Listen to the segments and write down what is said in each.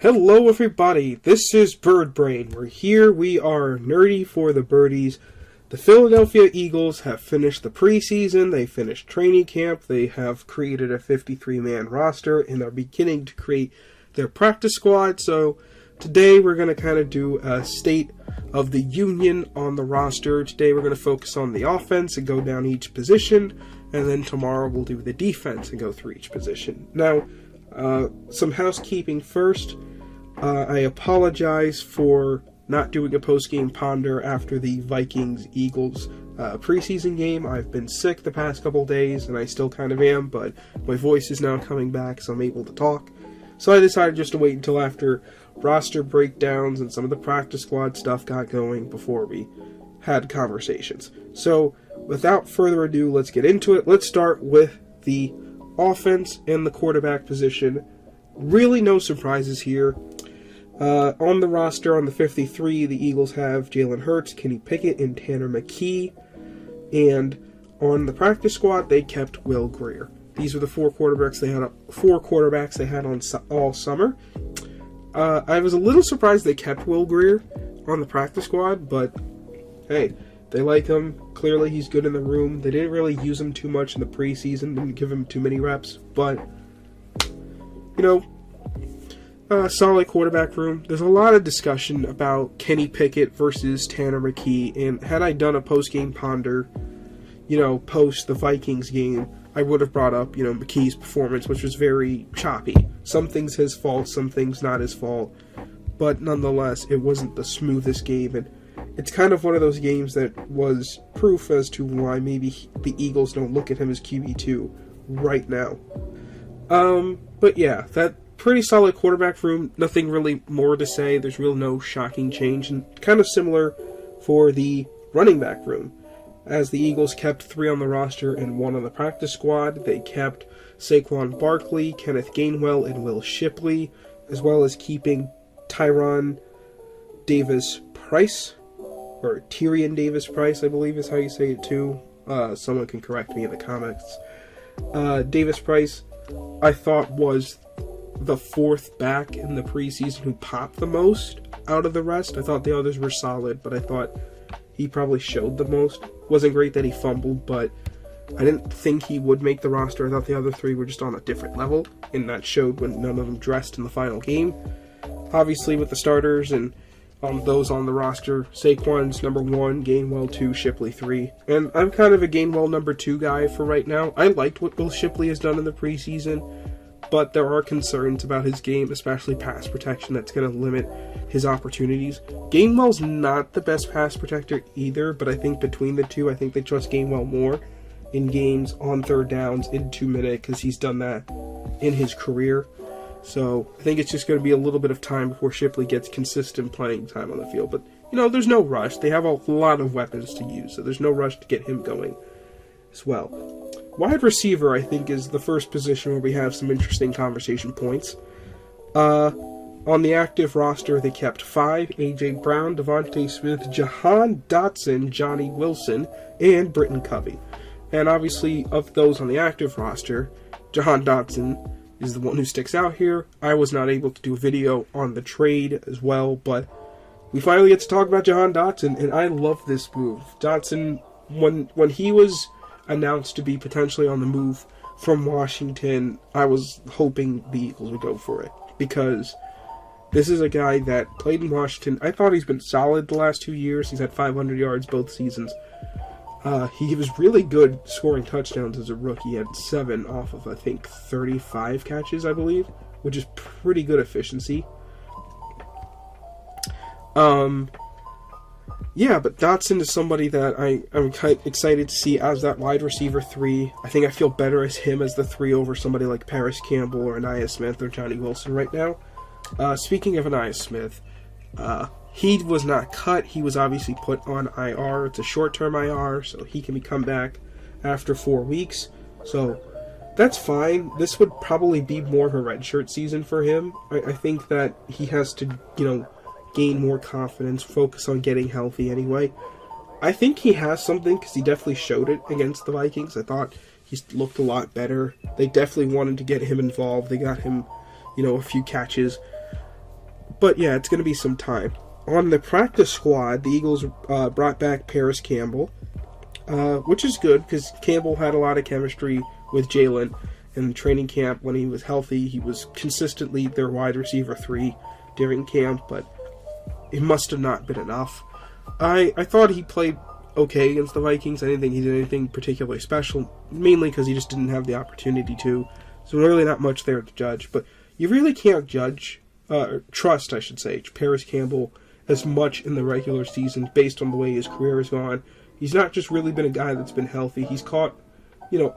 Hello everybody, this is Bird Brain. We are nerdy for the birdies. The Philadelphia Eagles have finished the preseason, they finished training camp, they have created a 53-man roster, and are beginning to create their practice squad. So today we're going to kind of do a state of the union on the roster. Today we're going to focus on the offense and go down each position, and then tomorrow we'll do the defense and go through each position. Now, some housekeeping first. I apologize for not doing a post-game ponder after the Vikings-Eagles preseason game. I've been sick the past couple days, and I still kind of am, but my voice is now coming back, so I'm able to talk. So I decided just to wait until after roster breakdowns and some of the practice squad stuff got going before we had conversations. So without further ado, let's get into it. Let's start with the offense and the quarterback position. Really no surprises here. On the roster, on the 53, the Eagles have Jalen Hurts, Kenny Pickett, and Tanner McKee. And on the practice squad, they kept Will Grier. These are the four quarterbacks they had on all summer. I was a little surprised they kept Will Grier on the practice squad, but hey, they like him. Clearly, he's good in the room. They didn't really use him too much in the preseason, didn't give him too many reps, but solid quarterback room. There's a lot of discussion about Kenny Pickett versus Tanner McKee, and had I done a post-game ponder, post the Vikings game, I would have brought up, McKee's performance, which was very choppy. Some things his fault, some things not his fault, but nonetheless, it wasn't the smoothest game, and it's kind of one of those games that was proof as to why maybe the Eagles don't look at him as QB2 right now. But yeah, that pretty solid quarterback room. Nothing really more to say. There's really no shocking change. And kind of similar for the running back room. As the Eagles kept 3 on the roster and 1 on the practice squad, they kept Saquon Barkley, Kenneth Gainwell, and Will Shipley, as well as keeping Tyrion Davis-Price, or Tyrion Davis-Price, I believe is how you say it too. Someone can correct me in the comments. Davis-Price, I thought, was the 4th back in the preseason who popped the most out of the rest. I thought the others were solid, but I thought he probably showed the most. Wasn't great that he fumbled, but I didn't think he would make the roster. I thought the other 3 were just on a different level, and that showed when none of them dressed in the final game. Obviously, with the starters and those on the roster, Saquon's number 1, Gainwell 2, Shipley 3. And I'm kind of a Gainwell number 2 guy for right now. I liked what Will Shipley has done in the preseason, but there are concerns about his game, especially pass protection, that's going to limit his opportunities. Gainwell's not the best pass protector either, but I think between the two, I think they trust Gainwell more in games on third downs in 2 minutes, because he's done that in his career. So I think it's just going to be a little bit of time before Shipley gets consistent playing time on the field. But, there's no rush. They have a lot of weapons to use, so there's no rush to get him going as well. Wide receiver, I think, is the first position where we have some interesting conversation points. On the active roster, they kept 5, A.J. Brown, Devontae Smith, Jahan Dotson, Johnny Wilson, and Britton Covey. And obviously, of those on the active roster, Jahan Dotson is the one who sticks out here. I was not able to do a video on the trade as well, but we finally get to talk about Jahan Dotson, and I love this move. Dotson, when he was announced to be potentially on the move from Washington, I was hoping the Eagles would go for it, because this is a guy that played in Washington. I thought he's been solid the last 2 years. He's had 500 yards both seasons. He was really good scoring touchdowns as a rookie. He had 7 off of, I think, 35 catches, I believe, which is pretty good efficiency. Yeah, but Dotson is somebody that I'm quite excited to see as that wide receiver 3. I think I feel better as him as the 3 over somebody like Paris Campbell or Aniyah Smith or Johnny Wilson right now. Speaking of Aniyah Smith, he was not cut. He was obviously put on IR. It's a short-term IR, so he can come back after 4 weeks. So that's fine. This would probably be more of a redshirt season for him. I think that he has to, gain more confidence, focus on getting healthy anyway. I think he has something, because he definitely showed it against the Vikings. I thought he looked a lot better. They definitely wanted to get him involved. They got him, a few catches. But yeah, it's going to be some time. On the practice squad, the Eagles brought back Paris Campbell, which is good because Campbell had a lot of chemistry with Jalen in training camp. When he was healthy, he was consistently their wide receiver 3 during camp, but it must have not been enough. I thought he played okay against the Vikings. I didn't think he did anything particularly special, mainly because he just didn't have the opportunity to. So really not much there to judge, but you really can't trust, I should say, Paris Campbell as much in the regular season based on the way his career has gone. He's not just really been a guy that's been healthy. He's caught,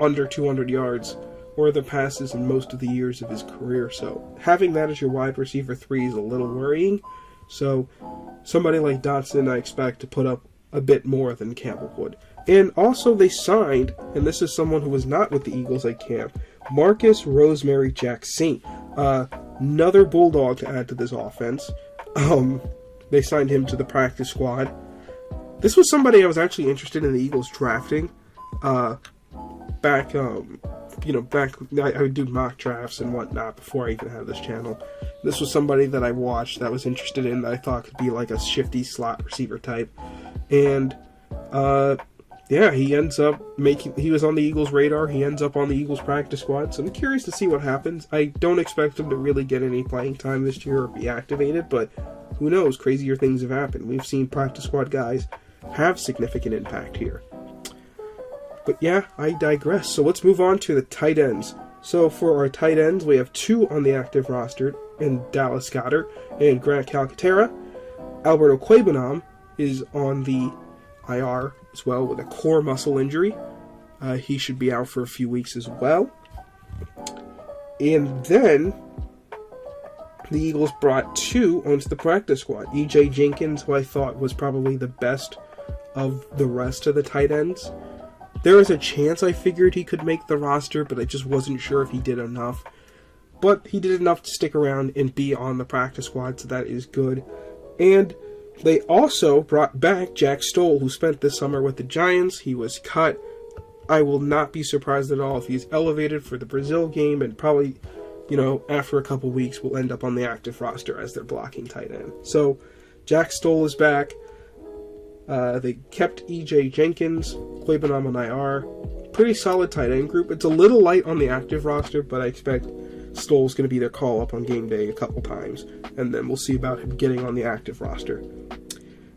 under 200 yards or the passes in most of the years of his career. So having that as your wide receiver 3 is a little worrying. So somebody like Dotson, I expect to put up a bit more than Campbell would. And also they signed, and this is someone who was not with the Eagles at camp, Marcus Rosemary Jackson. Another Bulldog to add to this offense. They signed him to the practice squad. This was somebody I was actually interested in the Eagles drafting. Back I would do mock drafts and whatnot before I even had this channel. This was somebody that I watched that I was interested in that I thought could be like a shifty slot receiver type. And he ends up he was on the Eagles' radar. He ends up on the Eagles' practice squad. So I'm curious to see what happens. I don't expect him to really get any playing time this year or be activated, but who knows? Crazier things have happened. We've seen practice squad guys have significant impact here. But yeah, I digress. So let's move on to the tight ends. So for our tight ends, we have 2 on the active roster in Dallas Goedert and Grant Calcaterra. Alberto Quabanam is on the IR as well with a core muscle injury. He should be out for a few weeks as well. And then the Eagles brought 2 onto the practice squad. E.J. Jenkins, who I thought was probably the best of the rest of the tight ends. There was a chance I figured he could make the roster, but I just wasn't sure if he did enough. But he did enough to stick around and be on the practice squad, so that is good. And they also brought back Jack Stoll, who spent this summer with the Giants. He was cut. I will not be surprised at all if he's elevated for the Brazil game, and probably, after a couple weeks, will end up on the active roster as their blocking tight end. So, Jack Stoll is back. They kept E.J. Jenkins, Quabanam on IR. Pretty solid tight end group. It's a little light on the active roster, but I expect Stoll's going to be their call-up on game day a couple times, and then we'll see about him getting on the active roster.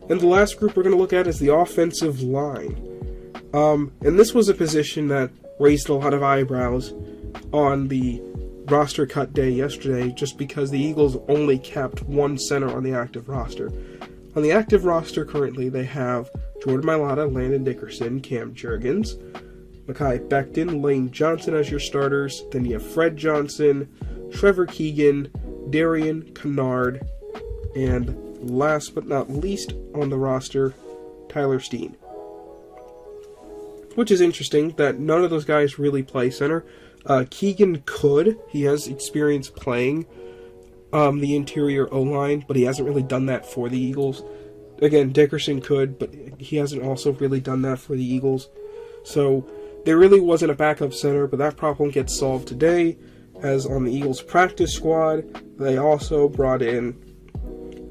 And the last group we're going to look at is the offensive line. And this was a position that raised a lot of eyebrows on the roster cut day yesterday, just because the Eagles only kept 1 center on the active roster. On the active roster currently, they have Jordan Mailata, Landon Dickerson, Cam Jurgens, Mekhi Becton, Lane Johnson as your starters. Then you have Fred Johnson, Trevor Keegan, Darian Kennard, and last but not least on the roster, Tyler Steen. Which is interesting that none of those guys really play center. Keegan could. He has experience playing the interior O-line, but he hasn't really done that for the Eagles. Again, Dickerson could, but he hasn't also really done that for the Eagles. So there really wasn't a backup center, but that problem gets solved today, as on the Eagles practice squad, they also brought in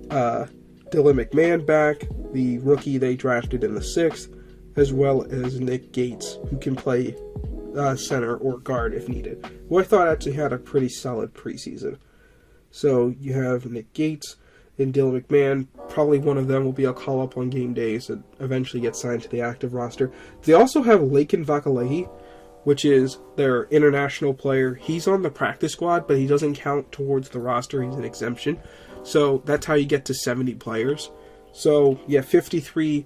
Dylan McMahon back, the rookie they drafted in the 6th, as well as Nick Gates, who can play center or guard if needed, who I thought actually had a pretty solid preseason. So you have Nick Gates and Dylan McMahon. Probably one of them will be a call-up on game days and eventually get signed to the active roster. They also have Laken Vakalehi, which is their international player. He's on the practice squad, but he doesn't count towards the roster. He's an exemption. So that's how you get to 70 players. So you have 53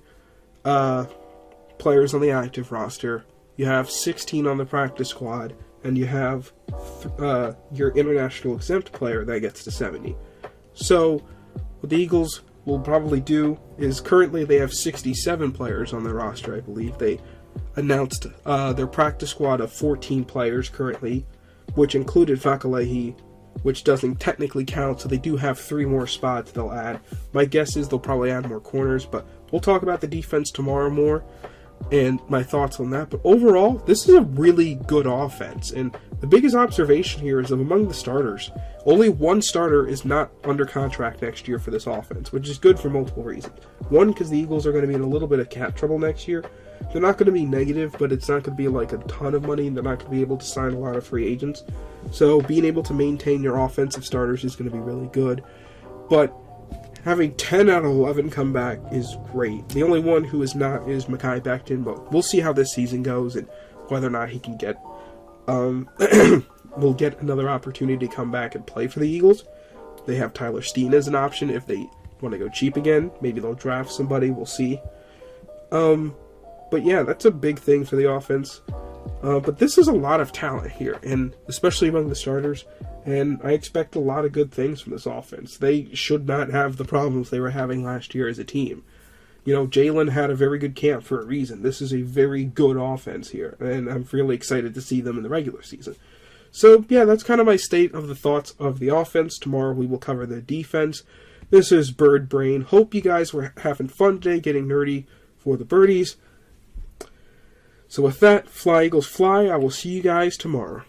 players on the active roster. You have 16 on the practice squad. And you have your international exempt player that gets to 70. So what the Eagles will probably do is currently they have 67 players on their roster, I believe. They announced their practice squad of 14 players currently, which included Vakalehi, which doesn't technically count, so they do have 3 more spots they'll add. My guess is they'll probably add more corners, but we'll talk about the defense tomorrow more. and my thoughts on that. But overall, this is a really good offense. And the biggest observation here is that among the starters, only one starter is not under contract next year for this offense, which is good for multiple reasons. One, because the Eagles are going to be in a little bit of cap trouble next year. They're not going to be negative, but it's not going to be like a ton of money. They're not going to be able to sign a lot of free agents. So being able to maintain your offensive starters is going to be really good. But having 10 out of 11 come back is great. The only one who is not is Mekhi Becton, but we'll see how this season goes and whether or not he can get will get another opportunity to come back and play for the Eagles. They have Tyler Steen as an option if they want to go cheap again. Maybe they'll draft somebody. We'll see. But yeah, that's a big thing for the offense. But this is a lot of talent here, and especially among the starters. And I expect a lot of good things from this offense. They should not have the problems they were having last year as a team. You know, Jalen had a very good camp for a reason. This is a very good offense here, and I'm really excited to see them in the regular season. So, yeah, that's kind of my state of the thoughts of the offense. Tomorrow we will cover the defense. This is Bird Brain. Hope you guys were having fun today, getting nerdy for the birdies. So with that, fly Eagles fly. I will see you guys tomorrow.